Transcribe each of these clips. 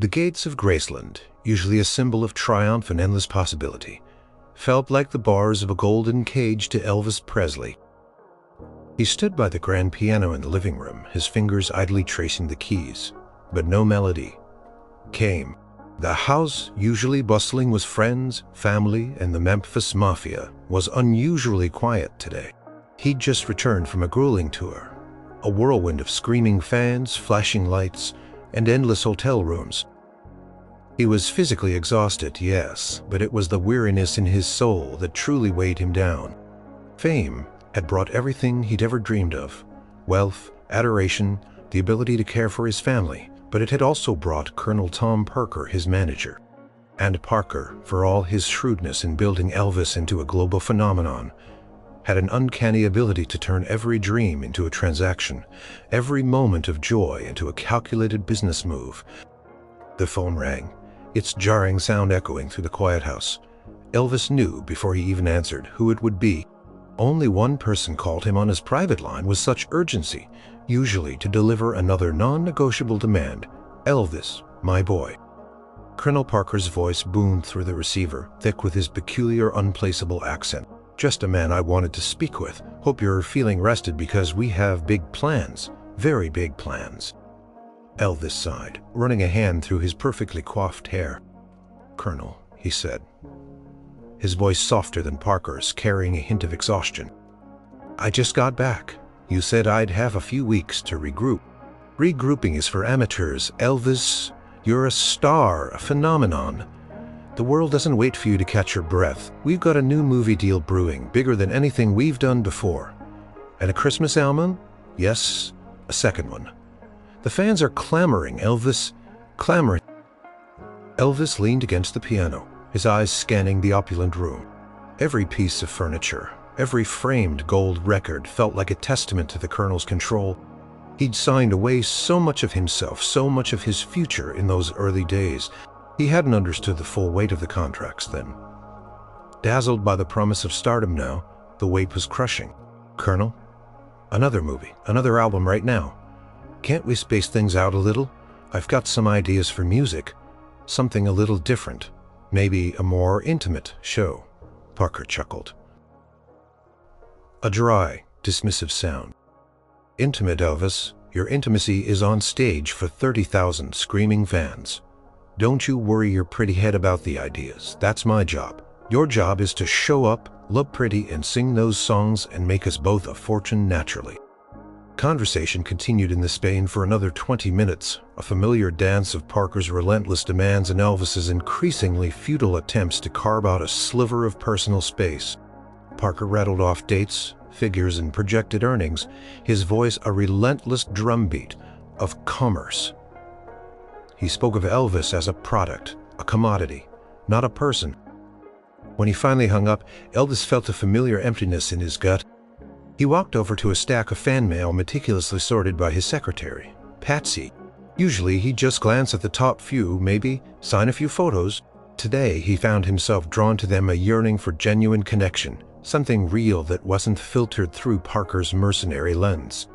The gates of Graceland, usually a symbol of triumph and endless possibility, felt like the bars of a golden cage to Elvis Presley. He stood by the grand piano in the living room, his fingers idly tracing the keys, but no melody came. The house, usually bustling with friends, family, and the Memphis Mafia, was unusually quiet today. He'd just returned from a grueling tour, a whirlwind of screaming fans, flashing lights, and endless hotel rooms. He was physically exhausted, yes, but it was the weariness in his soul that truly weighed him down. Fame had brought everything he'd ever dreamed of: wealth, adoration, the ability to care for his family, but it had also brought Colonel Tom Parker, his manager. And Parker, for all his shrewdness in building Elvis into a global phenomenon, had an uncanny ability to turn every dream into a transaction, every moment of joy into a calculated business move. The phone rang, its jarring sound echoing through the quiet house. Elvis knew, before he even answered, who it would be. Only one person called him on his private line with such urgency, usually to deliver another non-negotiable demand. "Elvis, my boy." Colonel Parker's voice boomed through the receiver, thick with his peculiar, unplaceable accent. "Just a man I wanted to speak with. Hope you're feeling rested because we have big plans, very big plans." Elvis sighed, running a hand through his perfectly coiffed hair. "Colonel," he said, his voice softer than Parker's, carrying a hint of exhaustion. "I just got back. You said I'd have a few weeks to regroup." "Regrouping is for amateurs, Elvis. You're a star, a phenomenon. The world doesn't wait for you to catch your breath. We've got a new movie deal brewing, bigger than anything we've done before. And a Christmas album? Yes, a second one. The fans are clamoring, Elvis, clamoring." Elvis leaned against the piano, his eyes scanning the opulent room. Every piece of furniture, every framed gold record felt like a testament to the Colonel's control. He'd signed away so much of himself, so much of his future in those early days. He hadn't understood the full weight of the contracts then. Dazzled by the promise of stardom now, the weight was crushing. "Colonel, another movie, another album right now. Can't we space things out a little? I've got some ideas for music, something a little different, maybe a more intimate show." Parker chuckled. A dry, dismissive sound. "Intimate, Elvis. Your intimacy is on stage for 30,000 screaming fans. Don't you worry your pretty head about the ideas. That's my job. Your job is to show up, look pretty, and sing those songs and make us both a fortune naturally." Conversation continued in the Spain for another 20 minutes, a familiar dance of Parker's relentless demands and Elvis's increasingly futile attempts to carve out a sliver of personal space. Parker rattled off dates, figures, and projected earnings, his voice a relentless drumbeat of commerce. He spoke of Elvis as a product, a commodity, not a person. When he finally hung up, Elvis felt a familiar emptiness in his gut. He walked over to a stack of fan mail meticulously sorted by his secretary, Patsy. Usually he'd just glance at the top few, maybe sign a few photos. Today he found himself drawn to them, a yearning for genuine connection, something real that wasn't filtered through Parker's mercenary lens.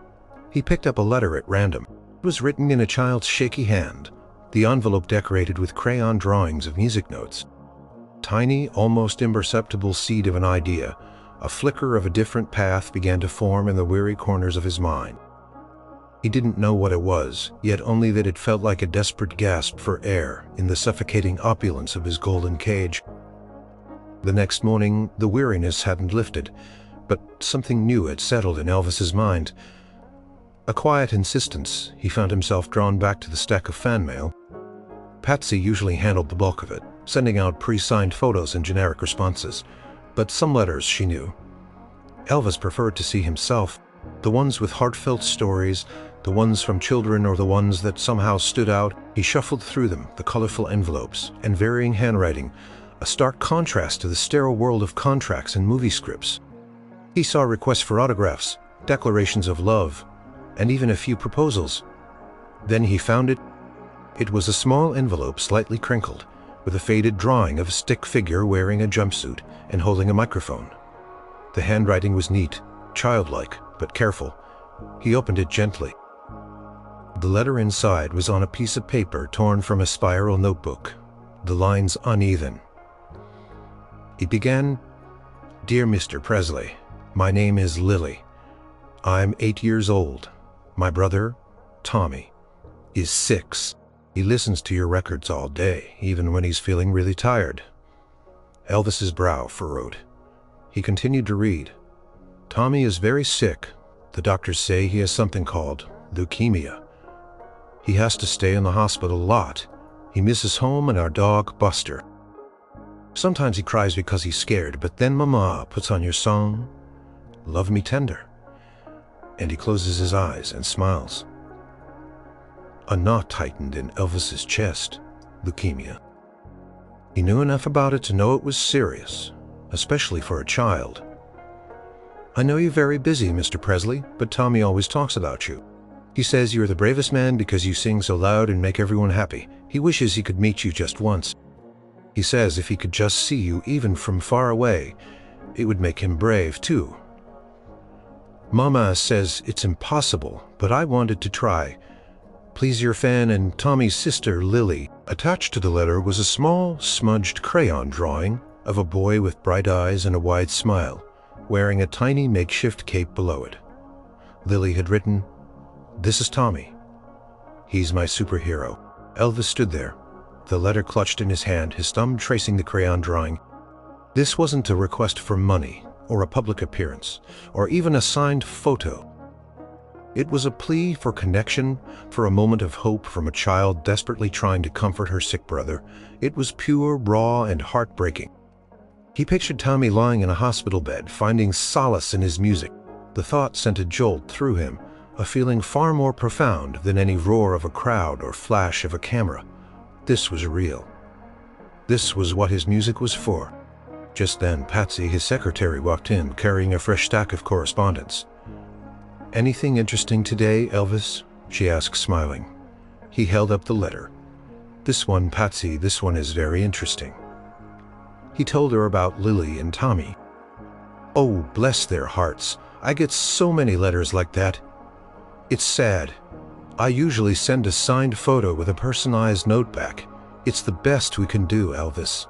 He picked up a letter at random. It was written in a child's shaky hand, the envelope decorated with crayon drawings of music notes. Tiny, almost imperceptible seed of an idea, a flicker of a different path began to form in the weary corners of his mind. He didn't know what it was, yet only that it felt like a desperate gasp for air in the suffocating opulence of his golden cage. The next morning, the weariness hadn't lifted, but something new had settled in Elvis's mind. A quiet insistence. He found himself drawn back to the stack of fan mail. Patsy usually handled the bulk of it, sending out pre-signed photos and generic responses, but some letters she knew. Elvis preferred to see himself, the ones with heartfelt stories, the ones from children or the ones that somehow stood out. He shuffled through them, the colorful envelopes and varying handwriting, a stark contrast to the sterile world of contracts and movie scripts. He saw requests for autographs, declarations of love, and even a few proposals. Then he found it. It was a small envelope, slightly crinkled, with a faded drawing of a stick figure wearing a jumpsuit and holding a microphone. The handwriting was neat, childlike, but careful. He opened it gently. The letter inside was on a piece of paper torn from a spiral notebook, the lines uneven. It began, "Dear Mr. Presley, my name is Lily. I'm 8 years old. My brother, Tommy, is 6. He listens to your records all day, even when he's feeling really tired." Elvis's brow furrowed. He continued to read. "Tommy is very sick. The doctors say he has something called leukemia. He has to stay in the hospital a lot. He misses home and our dog, Buster. Sometimes he cries because he's scared, but then Mama puts on your song, 'Love Me Tender,' and he closes his eyes and smiles." A knot tightened in Elvis's chest. Leukemia. He knew enough about it to know it was serious, especially for a child. "I know you're very busy, Mr. Presley, but Tommy always talks about you. He says you're the bravest man because you sing so loud and make everyone happy. He wishes he could meet you just once. He says if he could just see you even from far away, it would make him brave too. Mama says it's impossible, but I wanted to try. Please your fan and Tommy's sister, Lily." Attached to the letter was a small, smudged crayon drawing of a boy with bright eyes and a wide smile, wearing a tiny makeshift cape below it. Lily had written, "This is Tommy. He's my superhero." Elvis stood there, the letter clutched in his hand, his thumb tracing the crayon drawing. This wasn't a request for money, or a public appearance, or even a signed photo. It was a plea for connection, for a moment of hope from a child desperately trying to comfort her sick brother. It was pure, raw, and heartbreaking. He pictured Tommy lying in a hospital bed, finding solace in his music. The thought sent a jolt through him, a feeling far more profound than any roar of a crowd or flash of a camera. This was real. This was what his music was for. Just then, Patsy, his secretary, walked in, carrying a fresh stack of correspondence. "Anything interesting today, Elvis?" she asked, smiling. He held up the letter. "This one, Patsy, this one is very interesting." He told her about Lily and Tommy. "Oh, bless their hearts. I get so many letters like that. It's sad. I usually send a signed photo with a personalized note back. It's the best we can do, Elvis.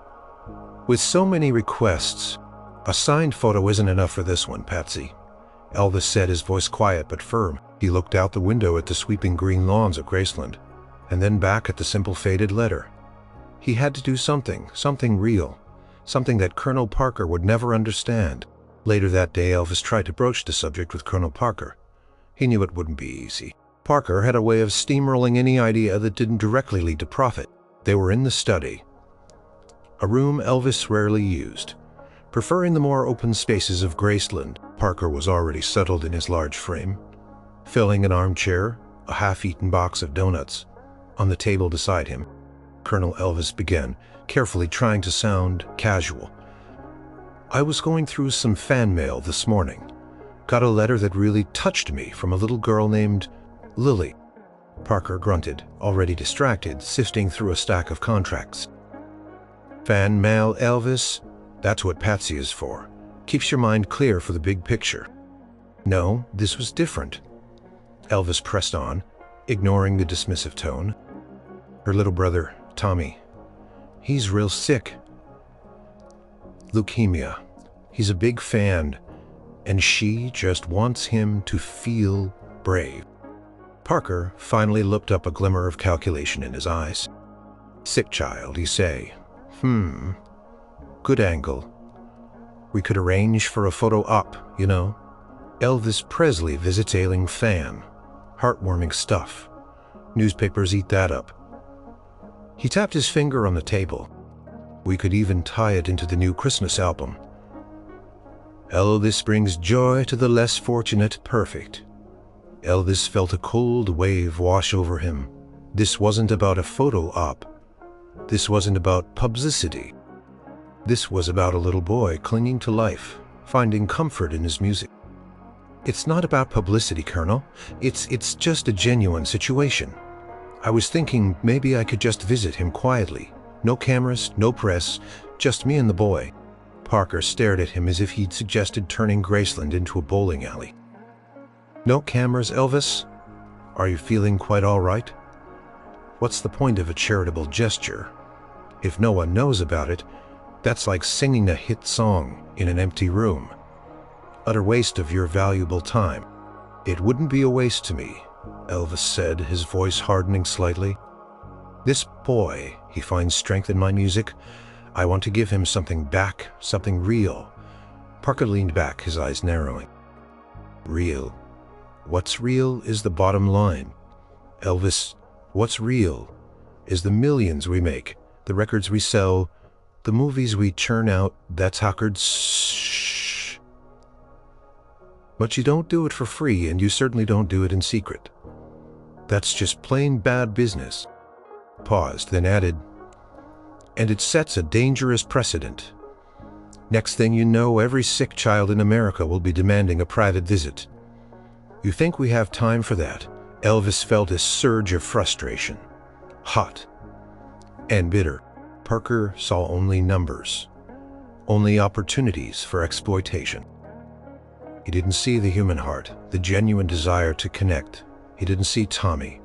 With so many requests, a signed photo isn't enough for this one, Patsy." Elvis said, his voice quiet but firm. He looked out the window at the sweeping green lawns of Graceland, and then back at the simple faded letter. He had to do something real, something that Colonel Parker would never understand. Later that day, Elvis tried to broach the subject with Colonel Parker. He knew it wouldn't be easy. Parker had a way of steamrolling any idea that didn't directly lead to profit. They were in the study, a room Elvis rarely used. Preferring the more open spaces of Graceland, Parker was already settled in his large frame, filling an armchair, a half-eaten box of donuts. On the table beside him, Colonel Elvis began, carefully trying to sound casual. "I was going through some fan mail this morning. Got a letter that really touched me from a little girl named Lily." Parker grunted, already distracted, sifting through a stack of contracts. "Fan mail, Elvis? That's what Patsy is for. Keeps your mind clear for the big picture." No, this was different. Elvis pressed on, ignoring the dismissive tone. "Her little brother, Tommy. He's real sick. Leukemia. He's a big fan, and she just wants him to feel brave." Parker finally looked up, a glimmer of calculation in his eyes. "Sick child, you say? Good angle. We could arrange for a photo op, you know. Elvis Presley visits ailing fan. Heartwarming stuff. Newspapers eat that up." He tapped his finger on the table. "We could even tie it into the new Christmas album. Elvis brings joy to the less fortunate. Perfect." Elvis felt a cold wave wash over him. This wasn't about a photo op. This wasn't about publicity. This was about a little boy clinging to life, finding comfort in his music. "It's not about publicity, Colonel. It's just a genuine situation. I was thinking maybe I could just visit him quietly. No cameras, no press, just me and the boy." Parker stared at him as if he'd suggested turning Graceland into a bowling alley. "No cameras, Elvis? Are you feeling quite all right? What's the point of a charitable gesture? If no one knows about it, that's like singing a hit song in an empty room. Utter waste of your valuable time. It wouldn't be a waste to me, Elvis said, his voice hardening slightly. This boy, he finds strength in my music. I want to give him something back, something real. Parker leaned back, his eyes narrowing. Real? What's real is the bottom line. Elvis, what's real is the millions we make, the records we sell, the movies we churn out. That's Huckard. Shh. But you don't do it for free, and you certainly don't do it in secret. That's just plain bad business. Paused, then added, and it sets a dangerous precedent. Next thing you know, every sick child in America will be demanding a private visit. You think we have time for that? Elvis felt a surge of frustration, hot and bitter. Parker saw only numbers, only opportunities for exploitation. He didn't see the human heart, the genuine desire to connect. He didn't see Tommy.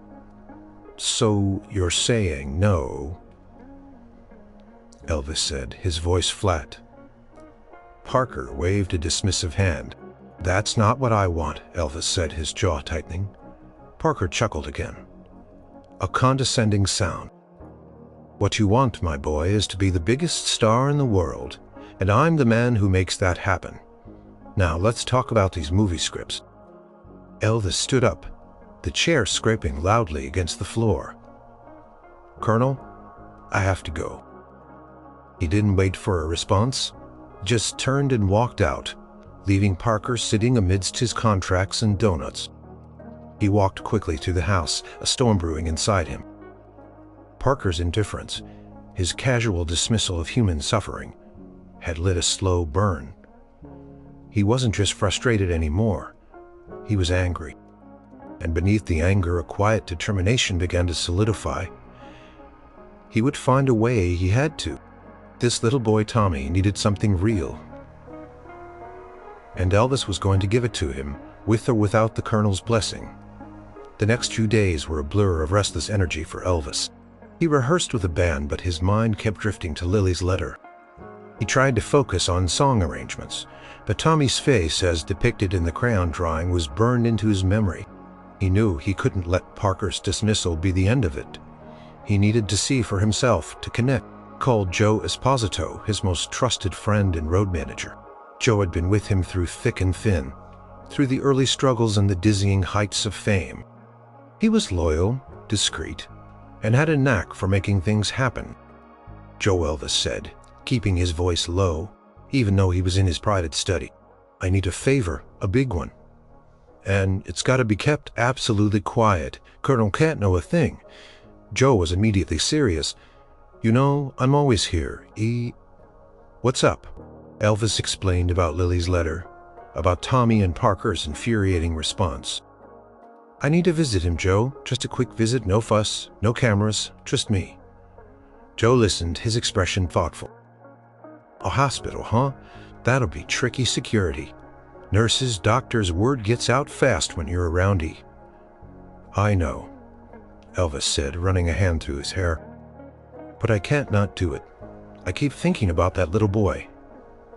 So you're saying no? Elvis said, his voice flat. Parker waved a dismissive hand. That's not what I want, Elvis said, his jaw tightening. Parker chuckled again. A condescending sound. What you want, my boy, is to be the biggest star in the world, and I'm the man who makes that happen. Now let's talk about these movie scripts. Elvis stood up, the chair scraping loudly against the floor. Colonel, I have to go. He didn't wait for a response, just turned and walked out, leaving Parker sitting amidst his contracts and donuts. He walked quickly to the house, a storm brewing inside him. Parker's indifference, his casual dismissal of human suffering, had lit a slow burn. He wasn't just frustrated anymore, he was angry. And beneath the anger, a quiet determination began to solidify. He would find a way, he had to. This little boy Tommy needed something real. And Elvis was going to give it to him, with or without the Colonel's blessing. The next few days were a blur of restless energy for Elvis. He rehearsed with a band, but his mind kept drifting to Lily's letter. He tried to focus on song arrangements, but Tommy's face, as depicted in the crayon drawing, was burned into his memory. He knew he couldn't let Parker's dismissal be the end of it. He needed to see for himself, to connect. Called Joe Esposito, his most trusted friend and road manager. Joe had been with him through thick and thin, through the early struggles and the dizzying heights of fame. He was loyal, discreet, and had a knack for making things happen. Joe, Elvis said, keeping his voice low, even though he was in his private study. I need a favor, a big one. And it's got to be kept absolutely quiet. Colonel can't know a thing. Joe was immediately serious. You know, I'm always here. What's up? Elvis explained about Lily's letter, about Tommy and Parker's infuriating response. I need to visit him, Joe. Just a quick visit, no fuss, no cameras, just me. Joe listened, his expression thoughtful. A hospital, huh? That'll be tricky security. Nurses, doctors, word gets out fast when you're around E. I know, Elvis said, running a hand through his hair. But I can't not do it. I keep thinking about that little boy.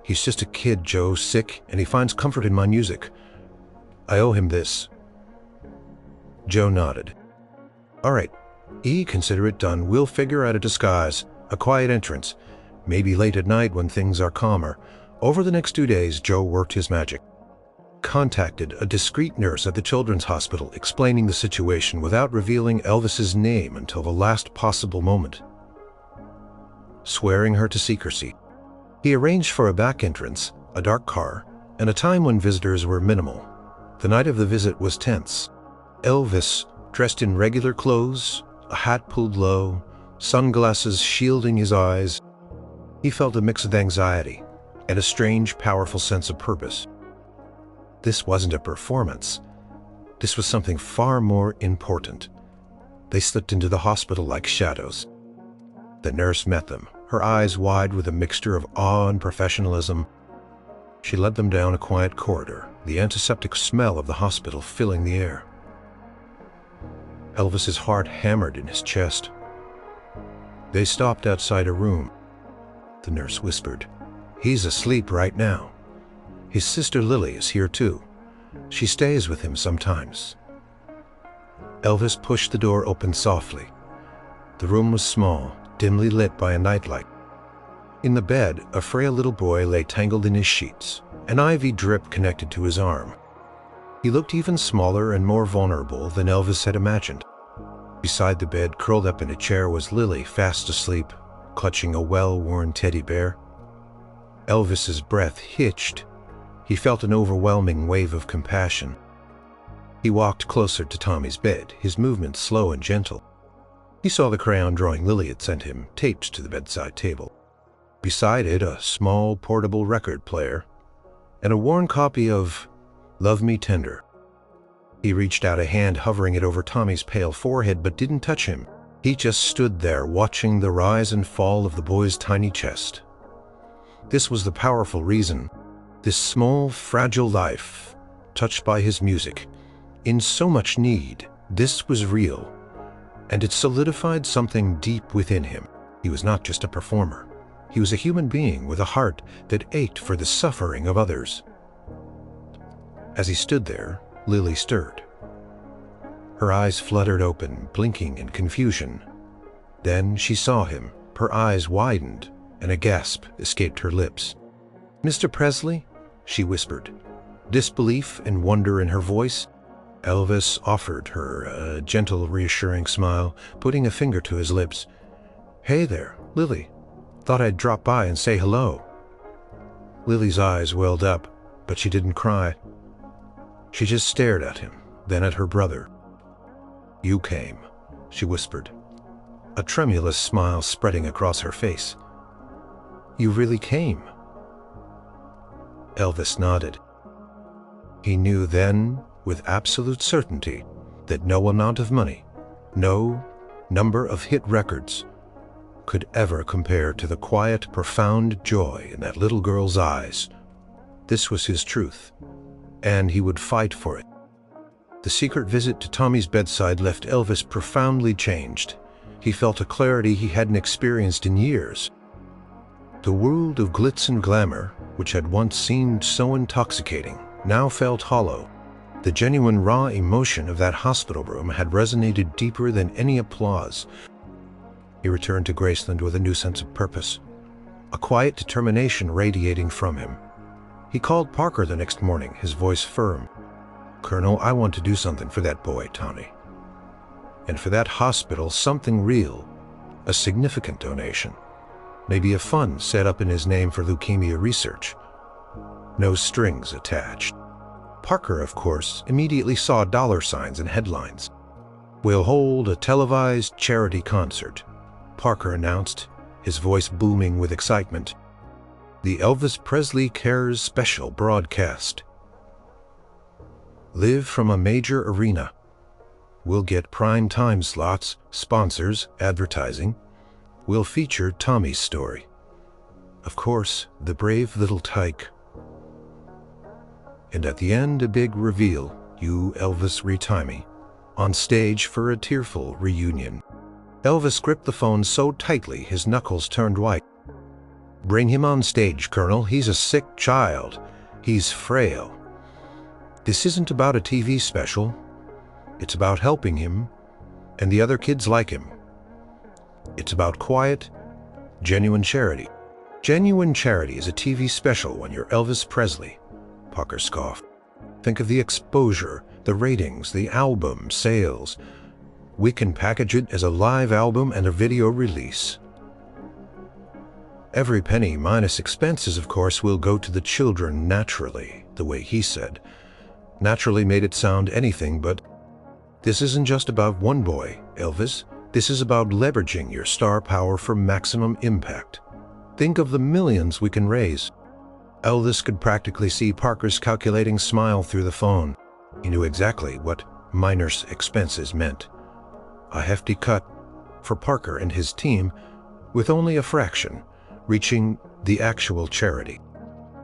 He's just a kid, Joe, sick, and he finds comfort in my music. I owe him this. Joe nodded. All right, E, consider it done. We'll figure out a disguise, a quiet entrance, maybe late at night when things are calmer. Over the next 2 days, Joe worked his magic. Contacted a discreet nurse at the children's hospital, explaining the situation without revealing Elvis's name until the last possible moment. Swearing her to secrecy. He arranged for a back entrance, a dark car, and a time when visitors were minimal. The night of the visit was tense. Elvis, dressed in regular clothes, a hat pulled low, sunglasses shielding his eyes. He felt a mix of anxiety and a strange, powerful sense of purpose. This wasn't a performance. This was something far more important. They slipped into the hospital like shadows. The nurse met them, her eyes wide with a mixture of awe and professionalism. She led them down a quiet corridor, the antiseptic smell of the hospital filling the air. Elvis's heart hammered in his chest. They stopped outside a room. The nurse whispered, "He's asleep right now. His sister Lily is here too. She stays with him sometimes." Elvis pushed the door open softly. The room was small, dimly lit by a nightlight. In the bed, a frail little boy lay tangled in his sheets, an IV drip connected to his arm. He looked even smaller and more vulnerable than Elvis had imagined. Beside the bed, curled up in a chair, was Lily, fast asleep, clutching a well-worn teddy bear. Elvis's breath hitched. He felt an overwhelming wave of compassion. He walked closer to Tommy's bed, his movements slow and gentle. He saw the crayon drawing Lily had sent him, taped to the bedside table. Beside it, a small portable record player and a worn copy of "Love Me Tender." He reached out a hand, hovering it over Tommy's pale forehead, but didn't touch him. He just stood there, watching the rise and fall of the boy's tiny chest. This was the powerful reason. This small, fragile life, touched by his music, in so much need, this was real, and it solidified something deep within him. He was not just a performer. He was a human being with a heart that ached for the suffering of others. As he stood there, Lily stirred. Her eyes fluttered open, blinking in confusion. Then she saw him. Her eyes widened, and a gasp escaped her lips. "Mr. Presley?" she whispered, disbelief and wonder in her voice. Elvis offered her a gentle, reassuring smile, putting a finger to his lips. "Hey there, Lily. Thought I'd drop by and say hello." Lily's eyes welled up, but she didn't cry. She just stared at him, then at her brother. "You came," she whispered, a tremulous smile spreading across her face. "You really came?" Elvis nodded. He knew then, with absolute certainty, that no amount of money, no number of hit records, could ever compare to the quiet, profound joy in that little girl's eyes. This was his truth, and he would fight for it. The secret visit to Tommy's bedside left Elvis profoundly changed. He felt a clarity he hadn't experienced in years. The world of glitz and glamour, which had once seemed so intoxicating, now felt hollow. The genuine raw emotion of that hospital room had resonated deeper than any applause. He returned to Graceland with a new sense of purpose, a quiet determination radiating from him. He called Parker the next morning, his voice firm. "Colonel, I want to do something for that boy, Tommy. And for that hospital, something real, a significant donation. Maybe a fund set up in his name for leukemia research. No strings attached." Parker, of course, immediately saw dollar signs and headlines. "We'll hold a televised charity concert," Parker announced, his voice booming with excitement. "The Elvis Presley Cares special broadcast. Live from a major arena. We'll get prime time slots, sponsors, advertising. We'll feature Tommy's story. Of course, the brave little tyke. And at the end, a big reveal, you, Elvis Retimey, on stage for a tearful reunion." Elvis gripped the phone so tightly his knuckles turned white. "Bring him on stage, Colonel. He's a sick child. He's frail. This isn't about a TV special. It's about helping him and the other kids like him. It's about quiet, genuine charity." "Genuine charity is a TV special when you're Elvis Presley," Parker scoffed. "Think of the exposure, the ratings, the album sales. We can package it as a live album and a video release. Every penny minus expenses, of course, will go to the children naturally," the way he said. Naturally made it sound anything but. "This isn't just about one boy, Elvis. This is about leveraging your star power for maximum impact. Think of the millions we can raise." Elvis could practically see Parker's calculating smile through the phone. He knew exactly what minus expenses meant. A hefty cut for Parker and his team, with only a fraction reaching the actual charity.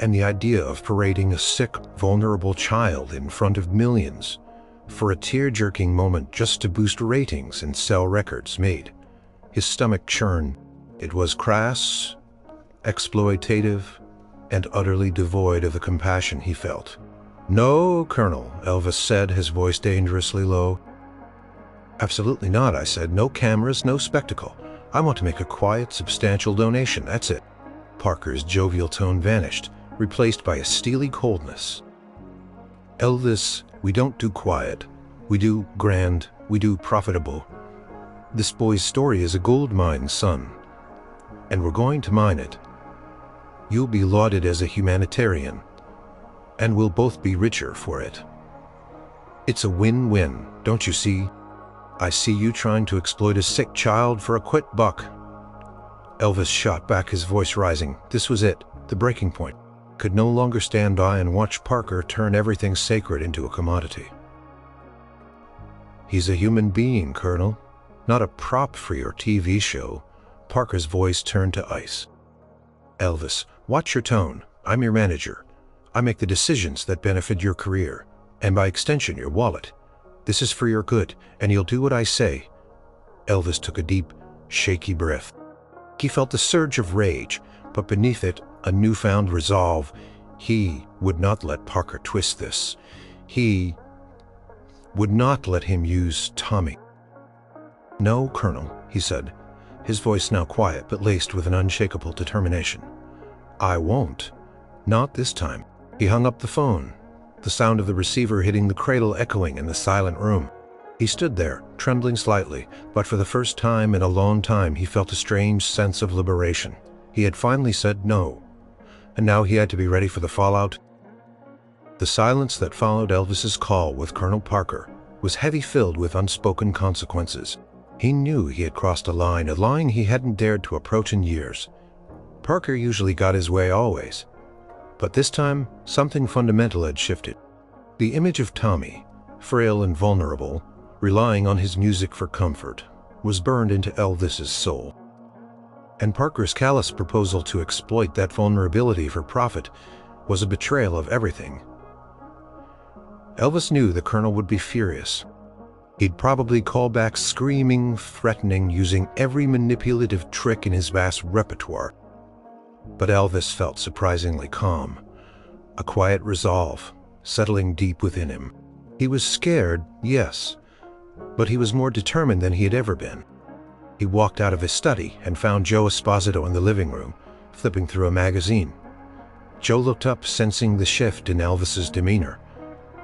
And the idea of parading a sick, vulnerable child in front of millions for a tear-jerking moment just to boost ratings and sell records made. His stomach churned. It was crass, exploitative, and utterly devoid of the compassion he felt. "No, Colonel," Elvis said, his voice dangerously low. "Absolutely not," I said. "No cameras, no spectacle. I want to make a quiet, substantial donation, that's it." Parker's jovial tone vanished, replaced by a steely coldness. "Elvis, we don't do quiet. We do grand. We do profitable. This boy's story is a gold mine, son. And we're going to mine it. You'll be lauded as a humanitarian, and we'll both be richer for it. It's a win-win, don't you see? I see you trying to exploit a sick child for a quick buck." Elvis shot back, his voice rising. This was it, the breaking point. Could no longer stand by and watch Parker turn everything sacred into a commodity. "He's a human being, Colonel, not a prop for your TV show." Parker's voice turned to ice. "Elvis, watch your tone. I'm your manager. I make the decisions that benefit your career, and by extension your wallet. This is for your good, and you'll do what I say." Elvis took a deep, shaky breath. He felt a surge of rage, but beneath it, a newfound resolve. He would not let Parker twist this. He would not let him use Tommy. "No, Colonel," he said, his voice now quiet but laced with an unshakable determination. "I won't. Not this time." He hung up the phone, the sound of the receiver hitting the cradle echoing in the silent room. He stood there, trembling slightly, but for the first time in a long time he felt a strange sense of liberation. He had finally said no, and now he had to be ready for the fallout. The silence that followed Elvis's call with Colonel Parker was heavy, filled with unspoken consequences. He knew he had crossed a line he hadn't dared to approach in years. Parker usually got his way always, but this time something fundamental had shifted. The image of Tommy, frail and vulnerable, relying on his music for comfort, was burned into Elvis's soul. And Parker's callous proposal to exploit that vulnerability for profit was a betrayal of everything. Elvis knew the Colonel would be furious. He'd probably call back screaming, threatening, using every manipulative trick in his vast repertoire. But Elvis felt surprisingly calm, a quiet resolve settling deep within him. He was scared, yes, but he was more determined than he had ever been. He walked out of his study and found Joe Esposito in the living room, flipping through a magazine. Joe looked up, sensing the shift in Elvis's demeanor.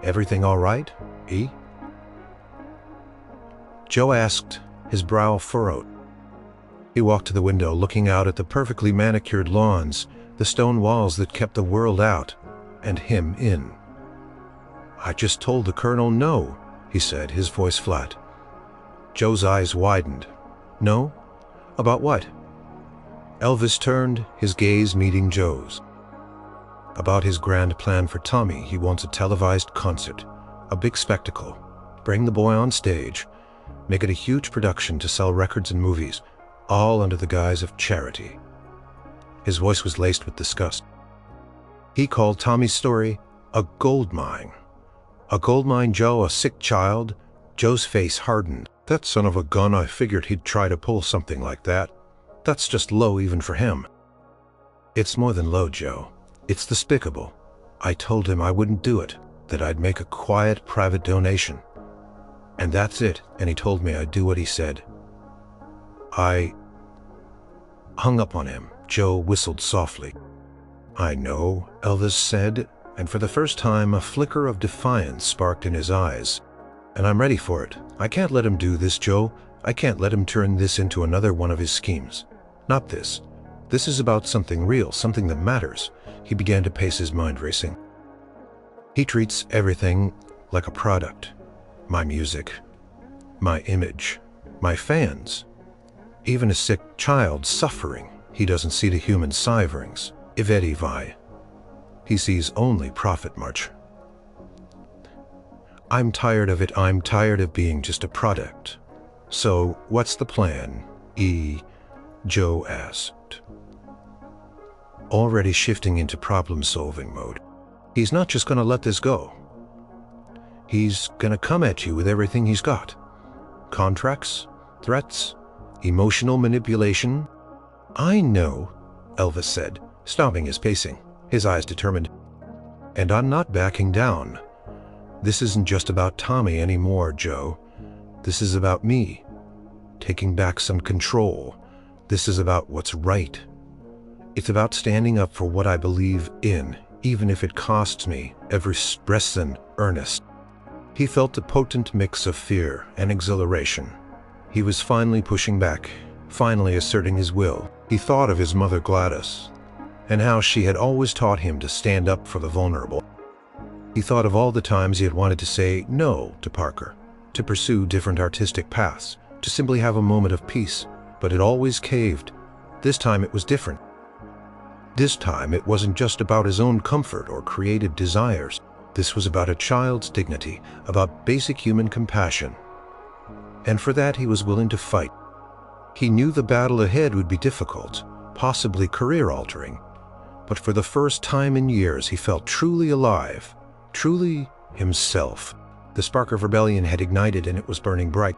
"Everything all right, E?" Joe asked, his brow furrowed. He walked to the window, looking out at the perfectly manicured lawns, the stone walls that kept the world out, and him in. "I just told the Colonel no," he said, his voice flat. Joe's eyes widened. "No? About what?" Elvis turned, his gaze meeting Joe's. "About his grand plan for Tommy. He wants a televised concert, a big spectacle. Bring the boy on stage, make it a huge production to sell records and movies, all under the guise of charity." His voice was laced with disgust. He called Tommy's story a gold mine. "A gold mine, Joe, a sick child?" Joe's face hardened. "That son of a gun, I figured he'd try to pull something like that. That's just low even for him." "It's more than low, Joe. It's despicable. I told him I wouldn't do it, that I'd make a quiet, private donation. And that's it, and he told me I'd do what he said." I hung up on him. Joe whistled softly. "I know," Elvis said, and for the first time a flicker of defiance sparked in his eyes. "And I'm ready for it. I can't let him do this, Joe. I can't let him turn this into another one of his schemes. Not this. This is about something real, something that matters." He began to pace, his mind racing. "He treats everything like a product. My music, my image, my fans. Even a sick child suffering. He doesn't see the human sufferings, if Eddie Vi. He sees only profit march. I'm tired of it. I'm tired of being just a product. So, what's the plan, E?" Joe asked, already shifting into problem-solving mode. "He's not just going to let this go. He's gonna come at you with everything he's got. Contracts, threats, emotional manipulation. I know, Elvis said, stopping his pacing, his eyes determined. And I'm not backing down. This isn't just about Tommy anymore, Joe. This is about me, taking back some control. This is about what's right. It's about standing up for what I believe in, even if it costs me every breath and earnest. He felt a potent mix of fear and exhilaration. He was finally pushing back, finally asserting his will. He thought of his mother Gladys, and how she had always taught him to stand up for the vulnerable. He thought of all the times he had wanted to say no to Parker, to pursue different artistic paths, to simply have a moment of peace, but it always caved. This time it was different. This time it wasn't just about his own comfort or creative desires. This was about a child's dignity, about basic human compassion. And for that he was willing to fight. He knew the battle ahead would be difficult, possibly career-altering. But for the first time in years he felt truly alive, truly himself. The spark of rebellion had ignited and it was burning bright.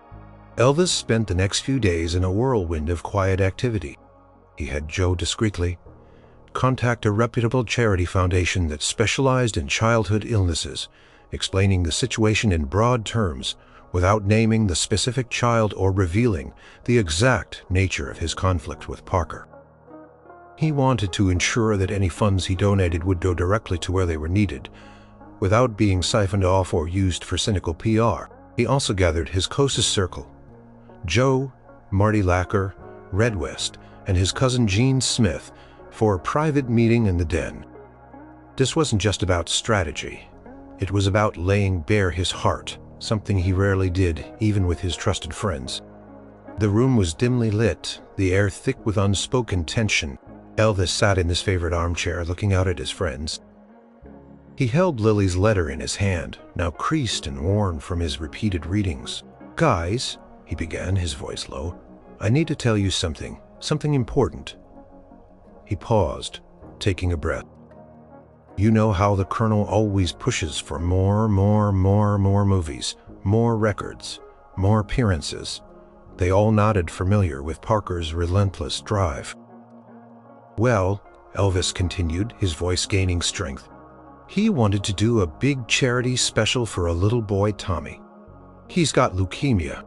Elvis spent the next few days in a whirlwind of quiet activity. He had Joe discreetly contact a reputable charity foundation that specialized in childhood illnesses, explaining the situation in broad terms without naming the specific child or revealing the exact nature of his conflict with Parker. He wanted to ensure that any funds he donated would go directly to where they were needed, without being siphoned off or used for cynical PR. He also gathered his closest circle: Joe, Marty Lacker, Red West, and his cousin Gene Smith, for a private meeting in the den. This wasn't just about strategy. It was about laying bare his heart, something he rarely did, even with his trusted friends. The room was dimly lit, the air thick with unspoken tension. Elvis sat in his favorite armchair, looking out at his friends. He held Lily's letter in his hand, now creased and worn from his repeated readings. "Guys," he began, his voice low, "I need to tell you something important." He paused, taking a breath. "You know how the Colonel always pushes for more movies, more records, more appearances." They all nodded, familiar with Parker's relentless drive. "Well," Elvis continued, his voice gaining strength, "he wanted to do a big charity special for a little boy, Tommy. He's got leukemia."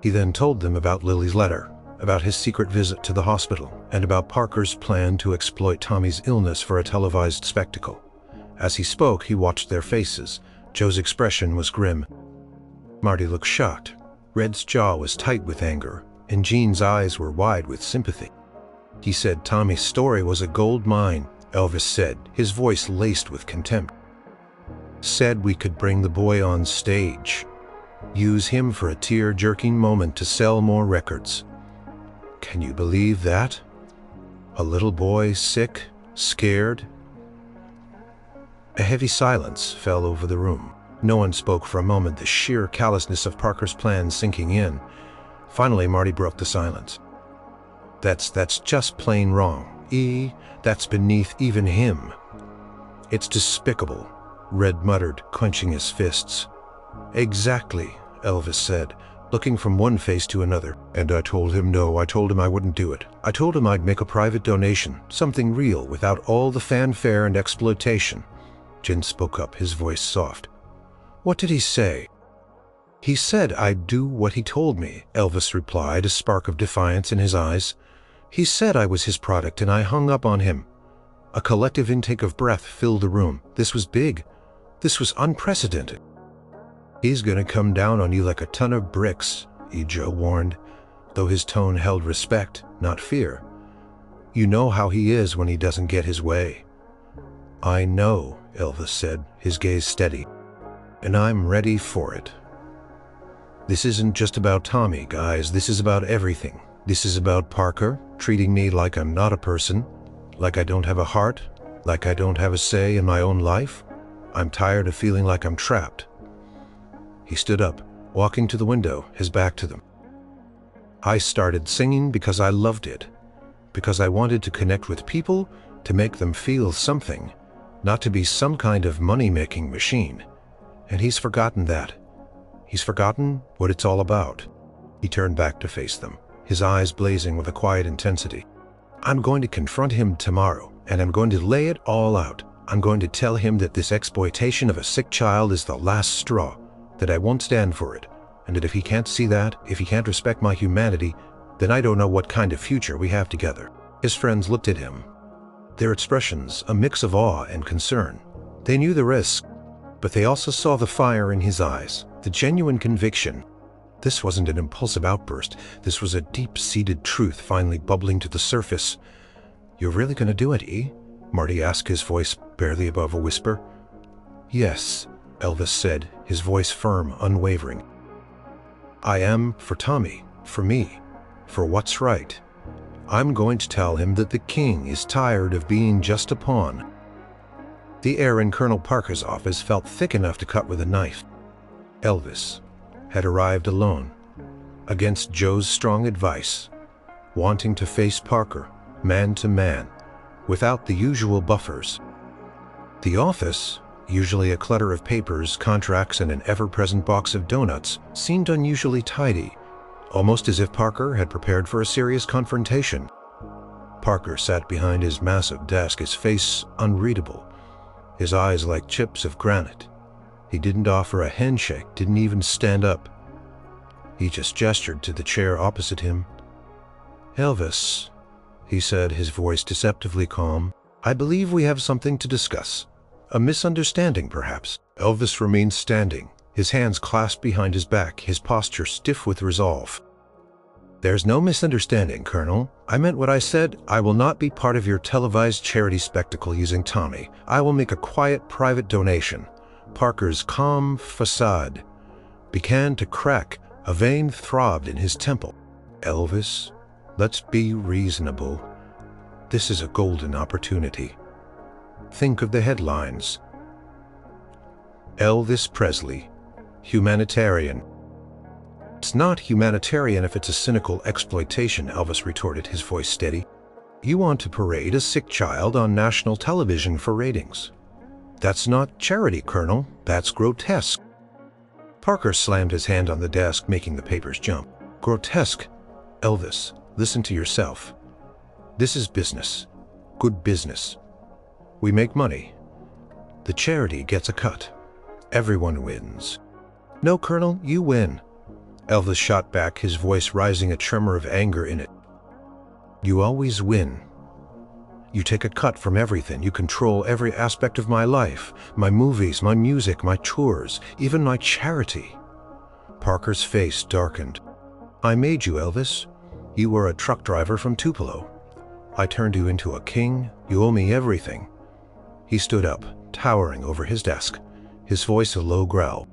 He then told them about Lily's letter, about his secret visit to the hospital, and about Parker's plan to exploit Tommy's illness for a televised spectacle. As he spoke, he watched their faces. Joe's expression was grim. Marty looked shocked. Red's jaw was tight with anger, and Gene's eyes were wide with sympathy. "He said Tommy's story was a gold mine," Elvis said, his voice laced with contempt. "Said we could bring the boy on stage, use him for a tear-jerking moment to sell more records. Can you believe that? A little boy, sick, scared?" A heavy silence fell over the room. No one spoke for a moment, the sheer callousness of Parker's plan sinking in. Finally, Marty broke the silence. That's just plain wrong. That's beneath even him." "It's despicable," Red muttered, clenching his fists. "Exactly," Elvis said, looking from one face to another. "And I told him no, I told him I wouldn't do it. I told him I'd make a private donation, something real, without all the fanfare and exploitation." Jen spoke up, his voice soft. "What did he say?" "He said I'd do what he told me," Elvis replied, a spark of defiance in his eyes. "He said I was his product and I hung up on him." A collective intake of breath filled the room. This was big. This was unprecedented. "He's gonna come down on you like a ton of bricks," Joe warned, though his tone held respect, not fear. "You know how he is when he doesn't get his way." "I know," Elvis said, his gaze steady. "And I'm ready for it. This isn't just about Tommy, guys. This is about everything. This is about Parker treating me like I'm not a person, like I don't have a heart, like I don't have a say in my own life. I'm tired of feeling like I'm trapped." He stood up, walking to the window, his back to them. "I started singing because I loved it, because I wanted to connect with people, to make them feel something, not to be some kind of money-making machine. And he's forgotten that. He's forgotten what it's all about. He turned back to face them, his eyes blazing with a quiet intensity. I'm going to confront him tomorrow, and I'm going to lay it all out. I'm going to tell him that this exploitation of a sick child is the last straw, that I won't stand for it, and that if he can't see that, if he can't respect my humanity, then I don't know what kind of future we have together. His friends looked at him, their expressions a mix of awe and concern. They knew the risk, but they also saw the fire in his eyes, the genuine conviction. This wasn't an impulsive outburst. This was a deep-seated truth finally bubbling to the surface. You're really going to do it, E? Marty asked, his voice barely above a whisper. Yes, Elvis said, his voice firm, unwavering. I am for Tommy, for me, for what's right. I'm going to tell him that the king is tired of being just a pawn. The air in Colonel Parker's office felt thick enough to cut with a knife. Elvis had arrived alone, against Joe's strong advice, wanting to face Parker, man to man, without the usual buffers. The office, usually a clutter of papers, contracts, and an ever-present box of donuts, seemed unusually tidy, almost as if Parker had prepared for a serious confrontation. Parker sat behind his massive desk, his face unreadable, his eyes like chips of granite. He didn't offer a handshake, didn't even stand up. He just gestured to the chair opposite him. Elvis, he said, his voice deceptively calm, I believe we have something to discuss. A misunderstanding, perhaps. Elvis remained standing, his hands clasped behind his back, his posture stiff with resolve. There's no misunderstanding, Colonel. I meant what I said. I will not be part of your televised charity spectacle using Tommy. I will make a quiet, private donation. Parker's calm facade began to crack. A vein throbbed in his temple. Elvis, let's be reasonable. This is a golden opportunity. Think of the headlines. Elvis Presley, humanitarian. It's not humanitarian if it's a cynical exploitation, Elvis retorted, his voice steady. You want to parade a sick child on national television for ratings. That's not charity, Colonel. That's grotesque. Parker slammed his hand on the desk, making the papers jump. Grotesque? Elvis, listen to yourself. This is business. Good business. We make money. The charity gets a cut. Everyone wins. No, Colonel, you win. Elvis shot back, his voice rising, a tremor of anger in it. You always win. You take a cut from everything. You control every aspect of my life, my movies, my music, my tours, even my charity. Parker's face darkened. I made you, Elvis. You were a truck driver from Tupelo. I turned you into a king. You owe me everything. He stood up, towering over his desk, his voice a low growl.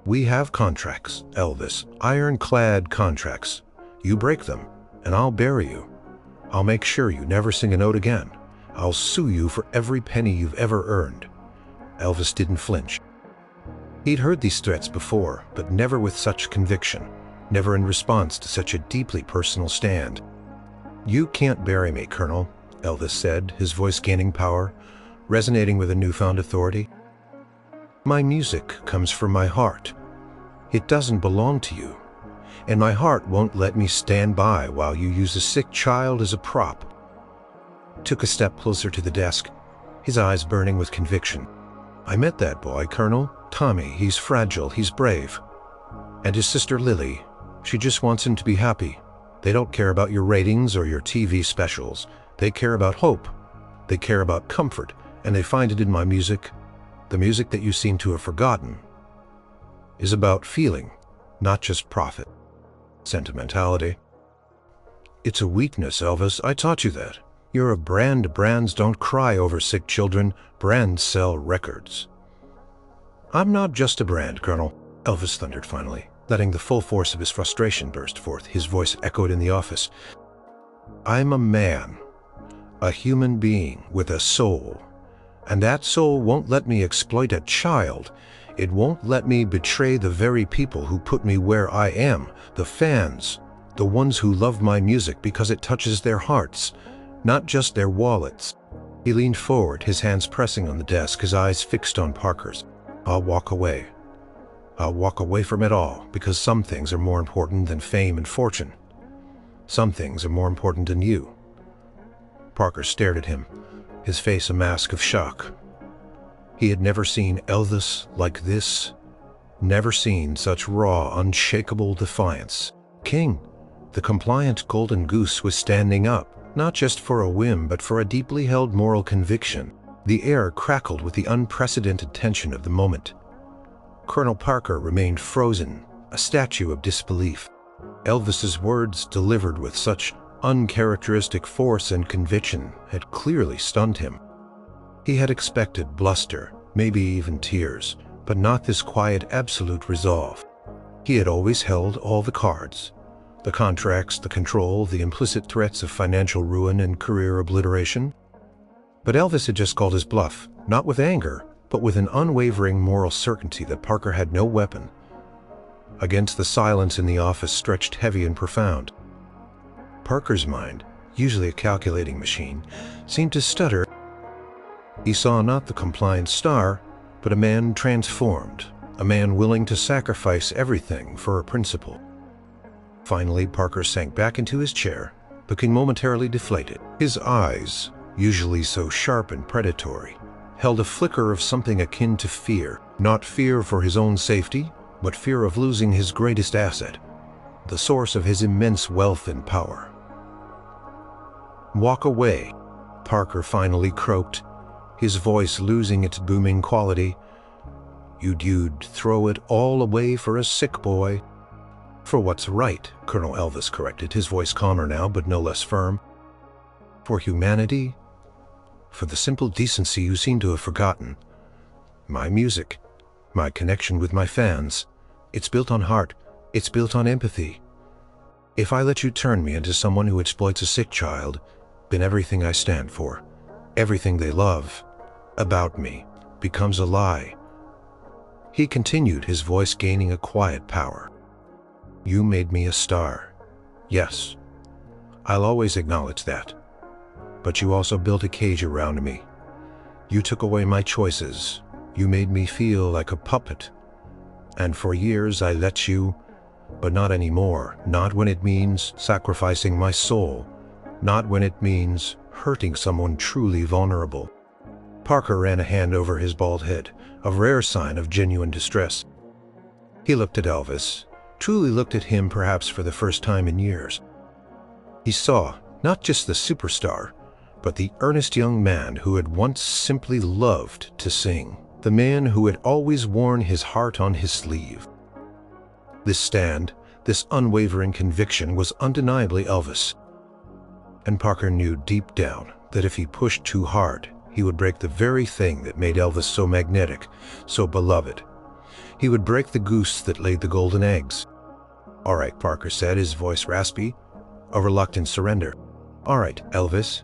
We have contracts, Elvis, ironclad contracts. You break them, and I'll bury you. I'll make sure you never sing a note again. I'll sue you for every penny you've ever earned. Elvis didn't flinch. He'd heard these threats before, but never with such conviction, never in response to such a deeply personal stand. You can't bury me, Colonel, Elvis said, his voice gaining power, resonating with a newfound authority. My music comes from my heart. It doesn't belong to you. And my heart won't let me stand by while you use a sick child as a prop. Took a step closer to the desk, his eyes burning with conviction. I met that boy, Colonel. Tommy, he's fragile, he's brave. And his sister Lily, she just wants him to be happy. They don't care about your ratings or your TV specials. They care about hope. They care about comfort, and they find it in my music. The music that you seem to have forgotten is about feeling, not just profit. Sentimentality. It's a weakness, Elvis. I taught you that. You're a brand. Brands don't cry over sick children. Brands sell records. I'm not just a brand, Colonel, Elvis thundered finally, letting the full force of his frustration burst forth. His voice echoed in the office. I'm a man, a human being with a soul. And that soul won't let me exploit a child. It won't let me betray the very people who put me where I am, the fans, the ones who love my music because it touches their hearts, not just their wallets. He leaned forward, his hands pressing on the desk, his eyes fixed on Parker's. I'll walk away. I'll walk away from it all, because some things are more important than fame and fortune. Some things are more important than you." Parker stared at him, his face a mask of shock. He had never seen Elvis like this, never seen such raw, unshakable defiance. King, the compliant golden goose, was standing up, not just for a whim, but for a deeply held moral conviction. The air crackled with the unprecedented tension of the moment. Colonel Parker remained frozen, a statue of disbelief. Elvis's words, delivered with such uncharacteristic force and conviction, had clearly stunned him. He had expected bluster, maybe even tears, but not this quiet, absolute resolve. He had always held all the cards: the contracts, the control, the implicit threats of financial ruin and career obliteration. But Elvis had just called his bluff, not with anger, but with an unwavering moral certainty that Parker had no weapon. Against the silence in the office stretched heavy and profound. Parker's mind, usually a calculating machine, seemed to stutter. He saw not the compliant star, but a man transformed, a man willing to sacrifice everything for a principle. Finally, Parker sank back into his chair, looking momentarily deflated. His eyes, usually so sharp and predatory, held a flicker of something akin to fear, not fear for his own safety, but fear of losing his greatest asset, the source of his immense wealth and power. "Walk away," Parker finally croaked, his voice losing its booming quality. You'd throw it all away for a sick boy." "For what's right," Colonel Elvis corrected, his voice calmer now, but no less firm. "For humanity, for the simple decency you seem to have forgotten. My music, my connection with my fans, it's built on heart, it's built on empathy. If I let you turn me into someone who exploits a sick child, then everything I stand for, everything they love about me, becomes a lie." He continued, his voice gaining a quiet power. "You made me a star. Yes, I'll always acknowledge that. But you also built a cage around me. You took away my choices. You made me feel like a puppet. And for years I let you, but not anymore. Not when it means sacrificing my soul. Not when it means hurting someone truly vulnerable." Parker ran a hand over his bald head, a rare sign of genuine distress. He looked at Elvis, truly looked at him perhaps for the first time in years. He saw not just the superstar, but the earnest young man who had once simply loved to sing, the man who had always worn his heart on his sleeve. This stand, this unwavering conviction, was undeniably Elvis. And Parker knew deep down that if he pushed too hard, he would break the very thing that made Elvis so magnetic, so beloved. He would break the goose that laid the golden eggs. "All right," Parker said, his voice raspy, a reluctant surrender. "All right, Elvis.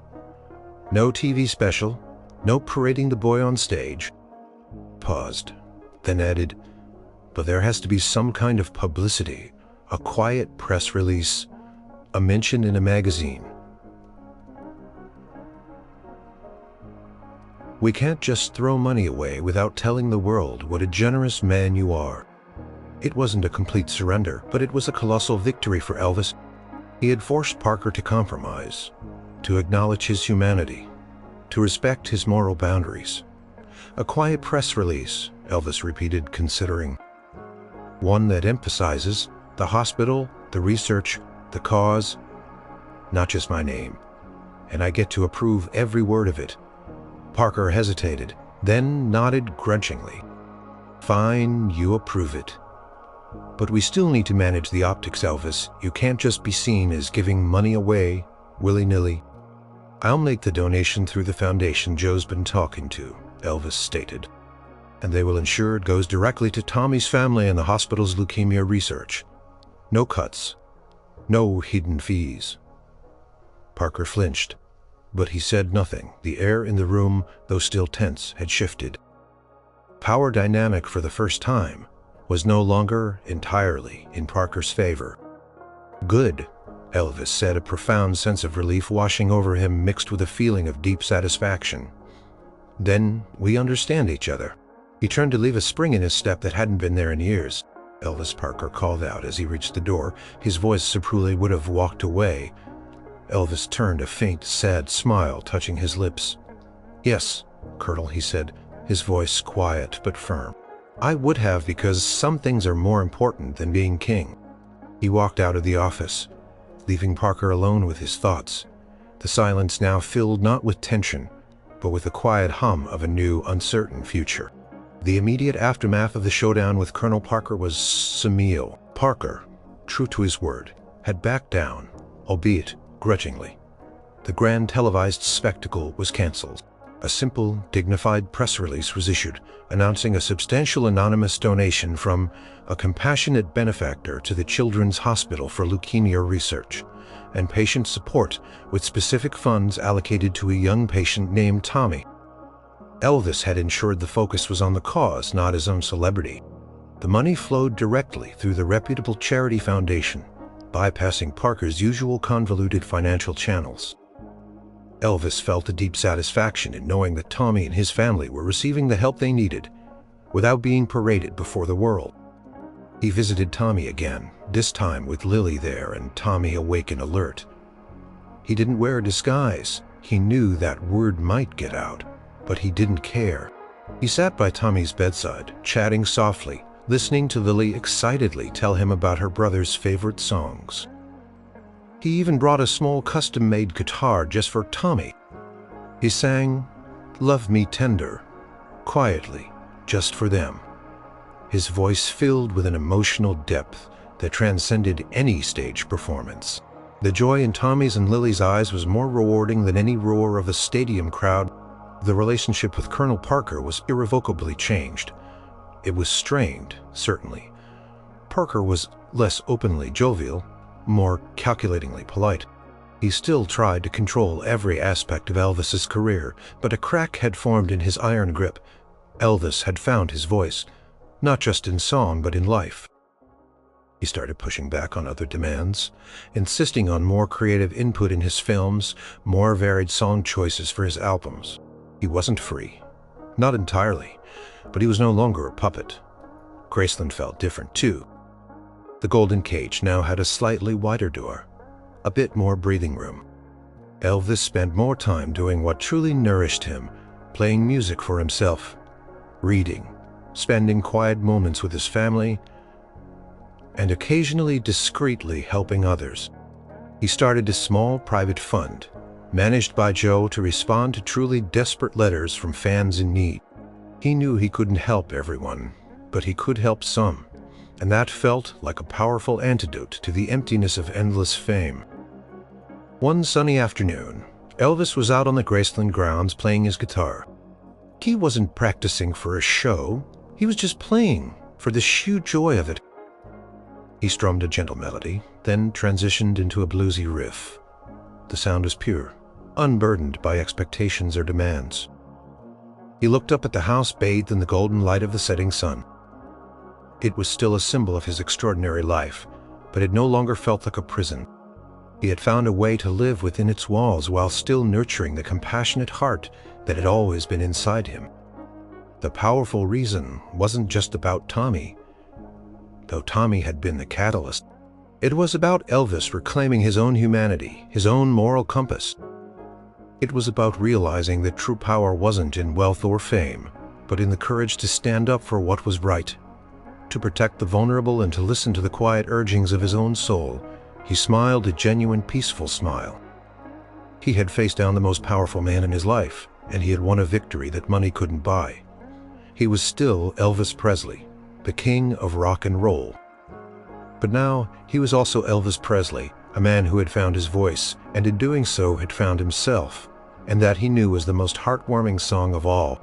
No TV special, no parading the boy on stage." Paused, then added, "But there has to be some kind of publicity, a quiet press release, a mention in a magazine. We can't just throw money away without telling the world what a generous man you are." It wasn't a complete surrender, but it was a colossal victory for Elvis. He had forced Parker to compromise, to acknowledge his humanity, to respect his moral boundaries. "A quiet press release," Elvis repeated, considering. "One that emphasizes the hospital, the research, the cause, not just my name. And I get to approve every word of it." Parker hesitated, then nodded grudgingly. "Fine, you approve it. But we still need to manage the optics, Elvis. You can't just be seen as giving money away, willy-nilly." "I'll make the donation through the foundation Joe's been talking to," Elvis stated. "And they will ensure it goes directly to Tommy's family and the hospital's leukemia research. No cuts, no hidden fees." Parker flinched, but he said nothing. The air in the room, though still tense, had shifted. Power dynamic for the first time was no longer entirely in Parker's favor. "Good," Elvis said, a profound sense of relief washing over him mixed with a feeling of deep satisfaction. "Then we understand each other." He turned to leave a spring in his step that hadn't been there in years. Elvis Parker called out as he reached the door. His voice surprisingly would have walked away. Elvis turned, a faint, sad smile touching his lips. "Yes, Colonel," he said, his voice quiet but firm. "I would have, because some things are more important than being king." He walked out of the office, leaving Parker alone with his thoughts. The silence now filled not with tension, but with the quiet hum of a new, uncertain future. The immediate aftermath of the showdown with Colonel Parker was surreal. Parker, true to his word, had backed down, albeit grudgingly. The grand televised spectacle was cancelled. A simple, dignified press release was issued, announcing a substantial anonymous donation from a compassionate benefactor to the Children's Hospital for Leukemia Research, and patient support with specific funds allocated to a young patient named Tommy. Elvis had ensured the focus was on the cause, not his own celebrity. The money flowed directly through the reputable charity foundation, bypassing Parker's usual convoluted financial channels. Elvis felt a deep satisfaction in knowing that Tommy and his family were receiving the help they needed, without being paraded before the world. He visited Tommy again, this time with Lily there and Tommy awake and alert. He didn't wear a disguise. He knew that word might get out, but he didn't care. He sat by Tommy's bedside, chatting softly, listening to Lily excitedly tell him about her brother's favorite songs. He even brought a small custom-made guitar just for Tommy. He sang "Love Me Tender," quietly, just for them. His voice filled with an emotional depth that transcended any stage performance. The joy in Tommy's and Lily's eyes was more rewarding than any roar of a stadium crowd. The relationship with Colonel Parker was irrevocably changed. It was strained, certainly. Parker was less openly jovial, more calculatingly polite. He still tried to control every aspect of Elvis's career, but a crack had formed in his iron grip. Elvis had found his voice, not just in song but in life. He started pushing back on other demands, insisting on more creative input in his films, more varied song choices for his albums. He wasn't free. Not entirely, but he was no longer a puppet. Graceland felt different too. The golden cage now had a slightly wider door, a bit more breathing room. Elvis spent more time doing what truly nourished him, playing music for himself, reading, spending quiet moments with his family, and occasionally discreetly helping others. He started a small private fund, managed by Joe, to respond to truly desperate letters from fans in need. He knew he couldn't help everyone, but he could help some, and that felt like a powerful antidote to the emptiness of endless fame. One sunny afternoon, Elvis was out on the Graceland grounds playing his guitar. He wasn't practicing for a show, he was just playing for the sheer joy of it. He strummed a gentle melody, then transitioned into a bluesy riff. The sound was pure, unburdened by expectations or demands. He looked up at the house bathed in the golden light of the setting sun. It was still a symbol of his extraordinary life, but it no longer felt like a prison. He had found a way to live within its walls while still nurturing the compassionate heart that had always been inside him. The powerful reason wasn't just about Tommy, though Tommy had been the catalyst. It was about Elvis reclaiming his own humanity, his own moral compass. It was about realizing that true power wasn't in wealth or fame, but in the courage to stand up for what was right, to protect the vulnerable and to listen to the quiet urgings of his own soul. He smiled a genuine, peaceful smile. He had faced down the most powerful man in his life, and he had won a victory that money couldn't buy. He was still Elvis Presley, the king of rock and roll. But now he was also Elvis Presley, a man who had found his voice, and in doing so had found himself, and that he knew was the most heartwarming song of all.